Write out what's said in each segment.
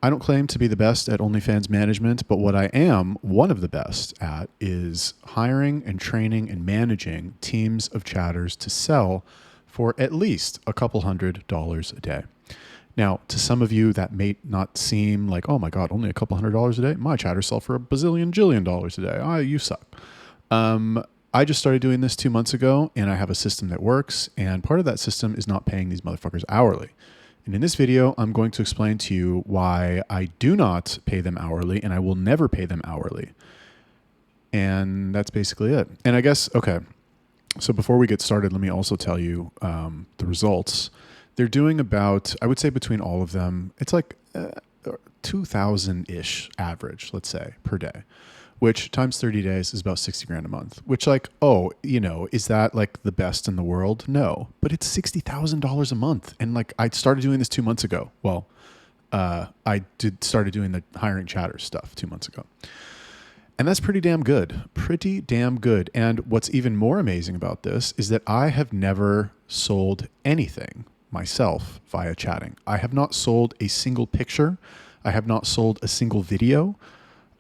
I don't claim to be the best at OnlyFans management, but what I am one of the best at is hiring and training and managing teams of chatters to sell for at least a couple $100 a day. Now, to some of you, that may not seem like, oh my God, only a couple $100 a day. My chatters sell for a bazillion jillion dollars a day. You suck. I just started doing this 2 months ago, and I have a system that works. And part of that system is not paying these motherfuckers hourly. And in this video, I'm going to explain to you why I do not pay them hourly, and I will never pay them hourly. And that's basically it. And I guess, okay, so before we get started, let me also tell you the results. They're doing about, I would say between all of them, it's like 2,000-ish average, let's say, per day, which times 30 days is about 60 grand a month, which like, oh, is that like the best in the world? No, but it's $60,000 a month. And like, I started doing this 2 months ago. Well, started doing the hiring chatter stuff 2 months ago. And that's pretty damn good, And what's even more amazing about this is that I have never sold anything myself via chatting. I have not sold a single picture. I have not sold a single video.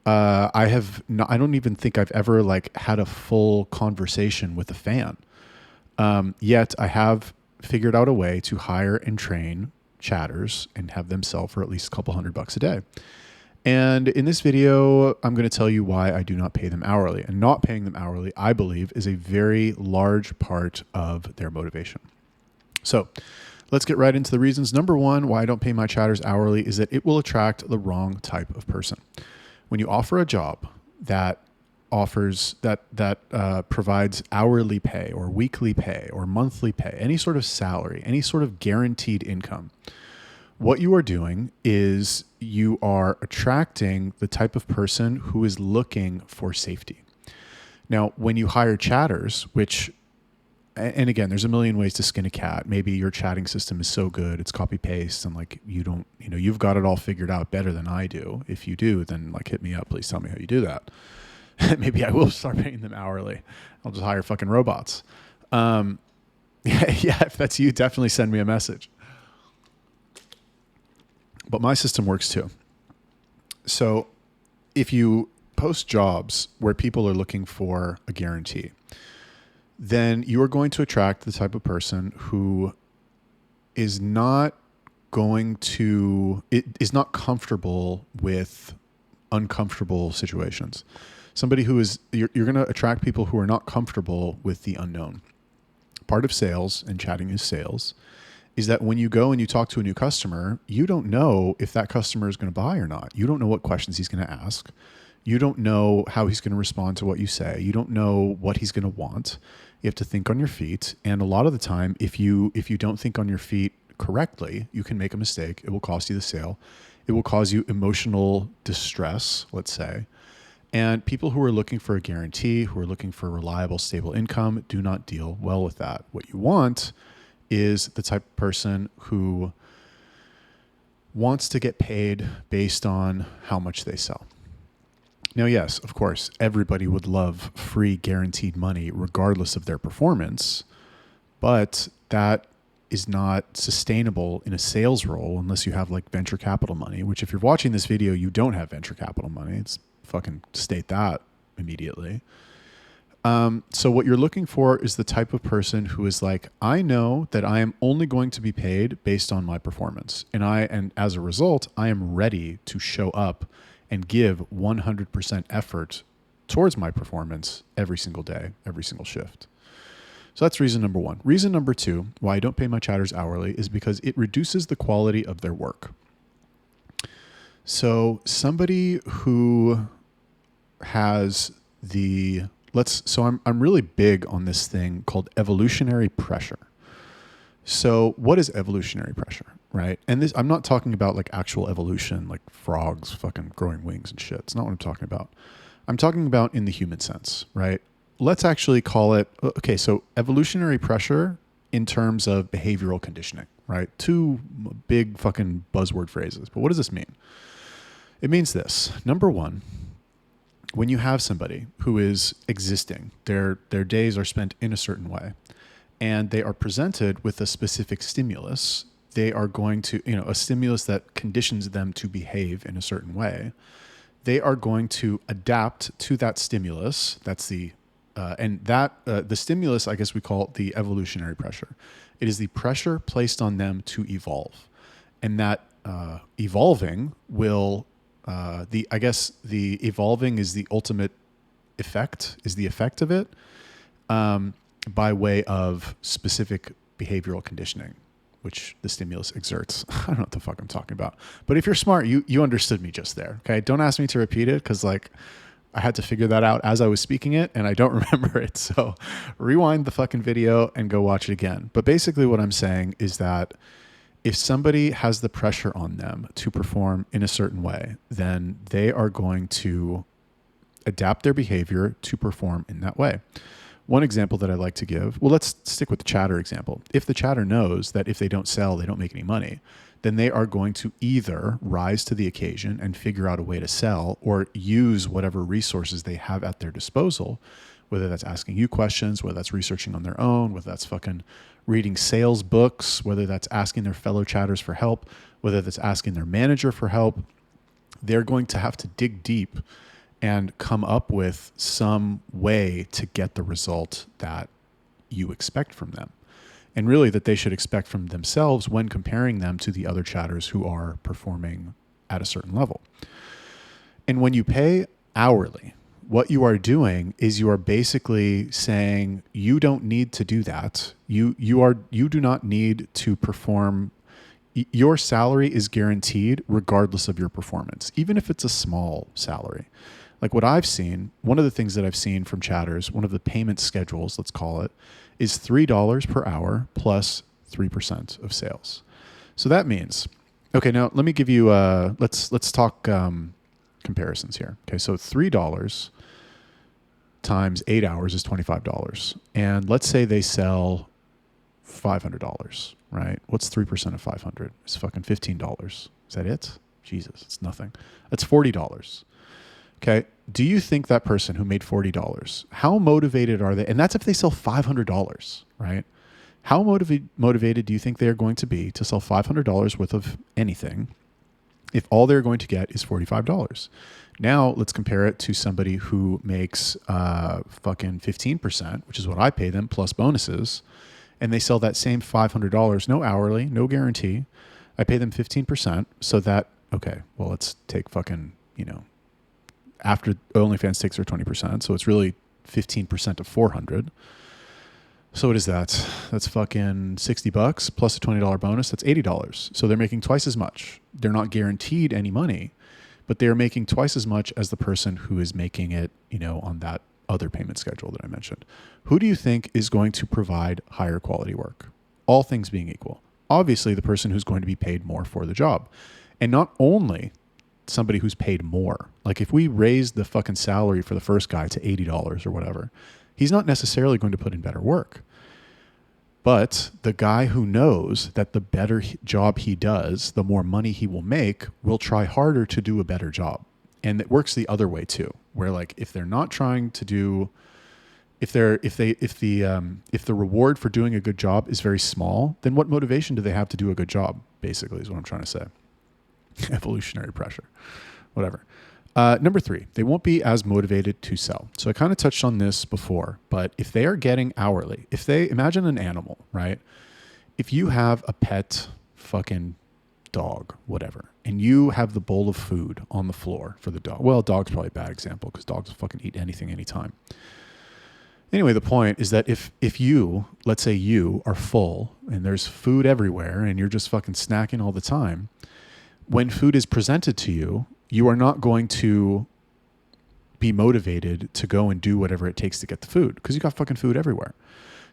I don't even think I've ever like had a full conversation with a fan. Yet I have figured out a way to hire and train chatters and have them sell for at least a couple $100 a day. And in this video, I'm going to tell you why I do not pay them hourly. And not paying them hourly, I believe, is a very large part of their motivation. So let's get right into the reasons. Number one, why I don't pay my chatters hourly is that it will attract the wrong type of person. When you offer a job that provides hourly pay or weekly pay or monthly pay, any sort of salary, any sort of guaranteed income, what you are doing is you are attracting the type of person who is looking for safety. Now, when you hire chatters, and again, there's a million ways to skin a cat. Maybe your chatting system is so good, it's copy paste, and like you've got it all figured out better than I do. If you do, then like hit me up. Please tell me how you do that. Maybe I will start paying them hourly. I'll just hire fucking robots. Yeah, if that's you, definitely send me a message. But my system works too. So if you post jobs where people are looking for a guarantee, then you are going to attract the type of person who is not comfortable with uncomfortable situations. Somebody who is, you're going to attract people who are not comfortable with the unknown. Part of sales, and chatting is sales, is that when you go and you talk to a new customer, you don't know if that customer is going to buy or not. You don't know what questions he's going to ask. You don't know how he's going to respond to what you say. You don't know what he's going to want. You have to think on your feet. And a lot of the time, if you don't think on your feet correctly, you can make a mistake. It will cost you the sale. It will cause you emotional distress, let's say. And people who are looking for a guarantee, who are looking for reliable, stable income, do not deal well with that. What you want is the type of person who wants to get paid based on how much they sell. Now, yes, of course, everybody would love free guaranteed money regardless of their performance, but that is not sustainable in a sales role unless you have like venture capital money, which if you're watching this video, you don't have venture capital money. It's fucking state that immediately. So what you're looking for is the type of person who is like, I know that I am only going to be paid based on my performance. And as a result, I am ready to show up and give 100% effort towards my performance every single day, every single shift. So that's reason number one. Reason number two, why I don't pay my chatters hourly, is because it reduces the quality of their work. So somebody who has I'm really big on this thing called evolutionary pressure. So what is evolutionary pressure, right? And this, I'm not talking about like actual evolution, like frogs fucking growing wings and shit. It's not what I'm talking about. I'm talking about in the human sense, right? Let's actually call it, okay, so evolutionary pressure in terms of behavioral conditioning, right? Two big fucking buzzword phrases. But what does this mean? It means this. Number one, when you have somebody who is existing, their days are spent in a certain way, and they are presented with a specific stimulus, they are going to, a stimulus that conditions them to behave in a certain way, they are going to adapt to that stimulus. That's the the stimulus, I guess we call it the evolutionary pressure. It is the pressure placed on them to evolve, and that evolving will the evolving is the ultimate effect, is the effect of it, by way of specific behavioral conditioning, which the stimulus exerts. I don't know what the fuck I'm talking about. But if you're smart, you understood me just there. Okay. Don't ask me to repeat it, because I had to figure that out as I was speaking it, and I don't remember it. So rewind the fucking video and go watch it again. But basically what I'm saying is that if somebody has the pressure on them to perform in a certain way, then they are going to adapt their behavior to perform in that way. One example that I like to give, well, let's stick with the chatter example. If the chatter knows that if they don't sell, they don't make any money, then they are going to either rise to the occasion and figure out a way to sell, or use whatever resources they have at their disposal, whether that's asking you questions, whether that's researching on their own, whether that's fucking reading sales books, whether that's asking their fellow chatters for help, whether that's asking their manager for help. They're going to have to dig deep and come up with some way to get the result that you expect from them, and really that they should expect from themselves when comparing them to the other chatters who are performing at a certain level. And when you pay hourly, what you are doing is you are basically saying you don't need to do that. You do not need to perform. Your salary is guaranteed regardless of your performance, even if it's a small salary. Like what I've seen, one of the things that I've seen from chatters, one of the payment schedules, let's call it, is $3 per hour plus 3% of sales. So that means, okay, now let me give you, let's talk comparisons here. Okay, so $3 times 8 hours is $25. And let's say they sell $500, right? What's 3% of 500? It's fucking $15. Is that it? Jesus, it's nothing. That's $40. Okay. Do you think that person who made $40, how motivated are they? And that's if they sell $500, right? How motivated do you think they are going to be to sell $500 worth of anything if all they're going to get is $45? Now let's compare it to somebody who makes fucking 15%, which is what I pay them, plus bonuses, and they sell that same $500, no hourly, no guarantee. I pay them 15%, so that, okay, well, let's take fucking, after OnlyFans takes their 20%, so it's really 15% of 400. So what is that? That's fucking $60 plus a $20 bonus. That's $80. So they're making twice as much. They're not guaranteed any money, but they're making twice as much as the person who is making it, on that other payment schedule that I mentioned. Who do you think is going to provide higher quality work? All things being equal. Obviously, the person who's going to be paid more for the job. And not only somebody who's paid more. Like if we raise the fucking salary for the first guy to $80 or whatever, he's not necessarily going to put in better work. But the guy who knows that the better job he does, the more money he will make, will try harder to do a better job. And it works the other way too, where like if they're not trying to do, if the reward for doing a good job is very small, then what motivation do they have to do a good job? Basically, is what I'm trying to say. Evolutionary pressure, whatever. Number 3, they won't be as motivated to sell. So I kind of touched on this before, but if they are getting hourly, if they imagine an animal, right? If you have a pet fucking dog, whatever, and you have the bowl of food on the floor for the dog. Well, dog's probably a bad example because dogs will fucking eat anything, anytime. Anyway, the point is that if you, let's say you are full and there's food everywhere and you're just fucking snacking all the time, when food is presented to you, you are not going to be motivated to go and do whatever it takes to get the food because you got fucking food everywhere.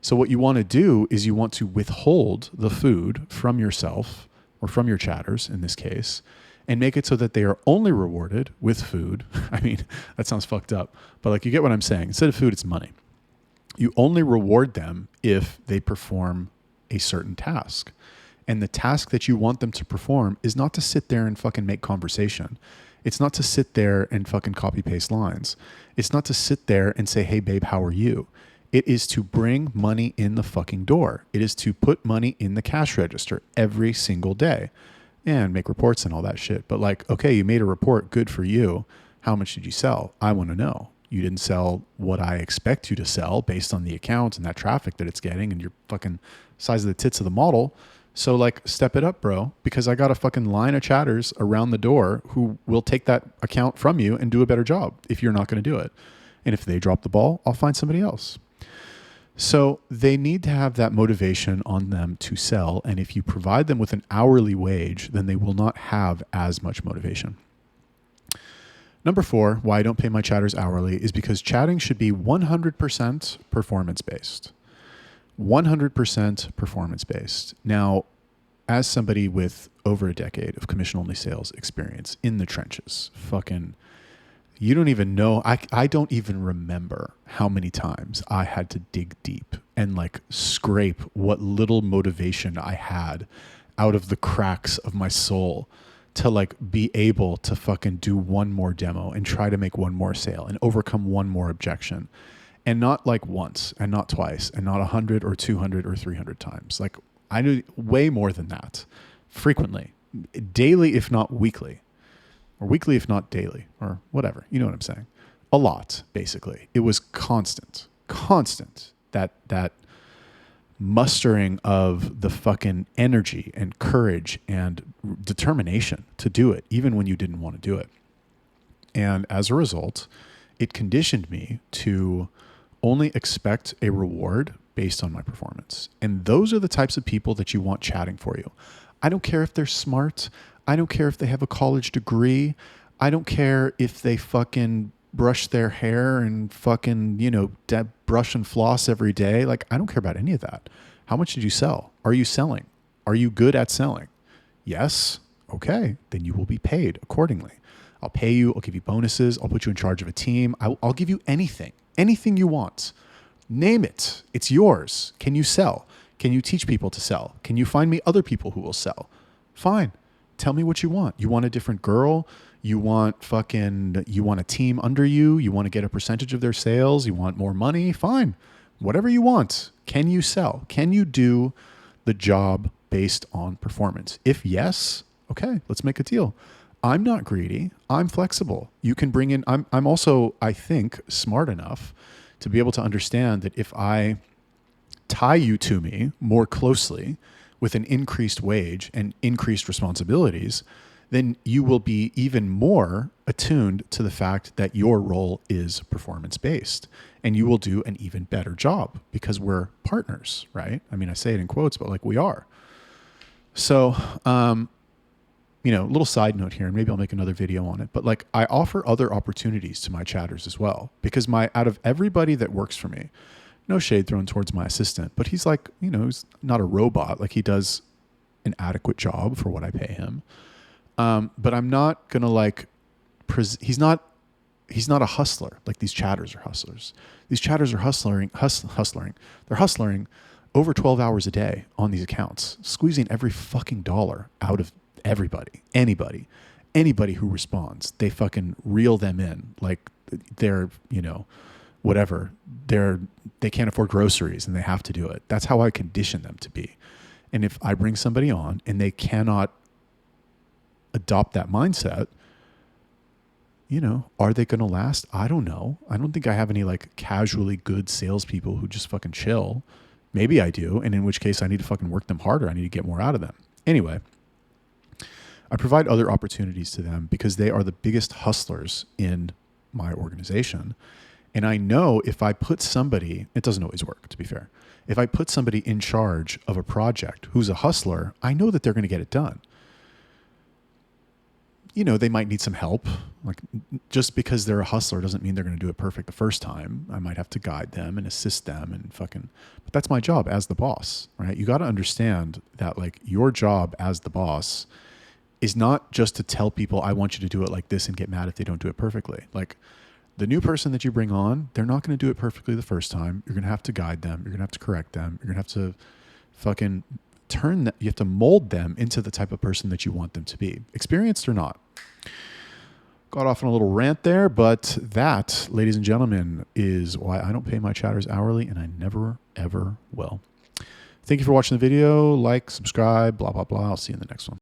So what you want to do is you want to withhold the food from yourself or from your chatters in this case and make it so that they are only rewarded with food. I mean, that sounds fucked up, but like you get what I'm saying. Instead of food, it's money. You only reward them if they perform a certain task. And the task that you want them to perform is not to sit there and fucking make conversation. It's not to sit there and fucking copy paste lines. It's not to sit there and say, hey babe, how are you? It is to bring money in the fucking door. It is to put money in the cash register every single day and make reports and all that shit. But like, okay, you made a report. Good for you. How much did you sell? I want to know. You didn't sell what I expect you to sell based on the account and that traffic that it's getting and your fucking size of the tits of the model. So like, step it up, bro, because I got a fucking line of chatters around the door who will take that account from you and do a better job if you're not going to do it. And if they drop the ball, I'll find somebody else. So they need to have that motivation on them to sell. And if you provide them with an hourly wage, then they will not have as much motivation. Number 4, why I don't pay my chatters hourly is because chatting should be 100% performance-based. 100% performance-based. Now, as somebody with over a decade of commission-only sales experience in the trenches, you don't even know. I don't even remember how many times I had to dig deep and like scrape what little motivation I had out of the cracks of my soul to like be able to fucking do one more demo and try to make one more sale and overcome one more objection. And not like once and not twice and not 100 or 200 or 300 times. Like I do way more than that frequently, daily, if not weekly. Or weekly, if not daily, or whatever. You know what I'm saying? A lot, basically. It was constant. That mustering of the fucking energy and courage and determination to do it, even when you didn't want to do it. And as a result, it conditioned me to only expect a reward based on my performance. And those are the types of people that you want chatting for you. I don't care if they're smart. I don't care if they have a college degree. I don't care if they fucking brush their hair and fucking, brush and floss every day. Like, I don't care about any of that. How much did you sell? Are you selling? Are you good at selling? Yes. Okay. Then you will be paid accordingly. I'll pay you. I'll give you bonuses. I'll put you in charge of a team. I'll give you anything you want. Name it. It's yours. Can you sell? Can you teach people to sell? Can you find me other people who will sell? Fine. Tell me what you want. You want a different girl? You want a team under you? You want to get a percentage of their sales? You want more money? Fine. Whatever you want. Can you sell? Can you do the job based on performance? If yes, okay, let's make a deal. I'm not greedy. I'm flexible. You can bring in, I'm also, I think, smart enough to be able to understand that if I tie you to me more closely with an increased wage and increased responsibilities, then you will be even more attuned to the fact that your role is performance-based and you will do an even better job because we're partners, right? I mean, I say it in quotes, but like we are. So, little side note here, and maybe I'll make another video on it, but like I offer other opportunities to my chatters as well because out of everybody that works for me, no shade thrown towards my assistant, but he's like, he's not a robot. Like he does an adequate job for what I pay him. But I'm not going to he's not a hustler. Like these chatters are hustlers. These chatters are hustling. They're hustling over 12 hours a day on these accounts, squeezing every fucking dollar out of everybody, anybody who responds. They fucking reel them in. Like they're, whatever, they can't afford groceries and they have to do it. That's how I condition them to be. And if I bring somebody on and they cannot adopt that mindset, are they going to last? I don't know. I don't think I have any like casually good salespeople who just fucking chill. Maybe I do. And in which case I need to fucking work them harder. I need to get more out of them. Anyway, I provide other opportunities to them because they are the biggest hustlers in my organization. And I know if I put somebody, it doesn't always work, to be fair. If I put somebody in charge of a project who's a hustler, I know that they're going to get it done. They might need some help. Like just because they're a hustler doesn't mean they're going to do it perfect the first time. I might have to guide them and assist them and but that's my job as the boss, right? You got to understand that like your job as the boss is not just to tell people, I want you to do it like this and get mad if they don't do it perfectly. Like the new person that you bring on, they're not going to do it perfectly the first time. You're going to have to guide them. You're going to have to correct them. You're going to have to fucking you have to mold them into the type of person that you want them to be, experienced or not. Got off on a little rant there, but that, ladies and gentlemen, is why I don't pay my chatters hourly, and I never, ever will. Thank you for watching the video. Like, subscribe, blah, blah, blah. I'll see you in the next one.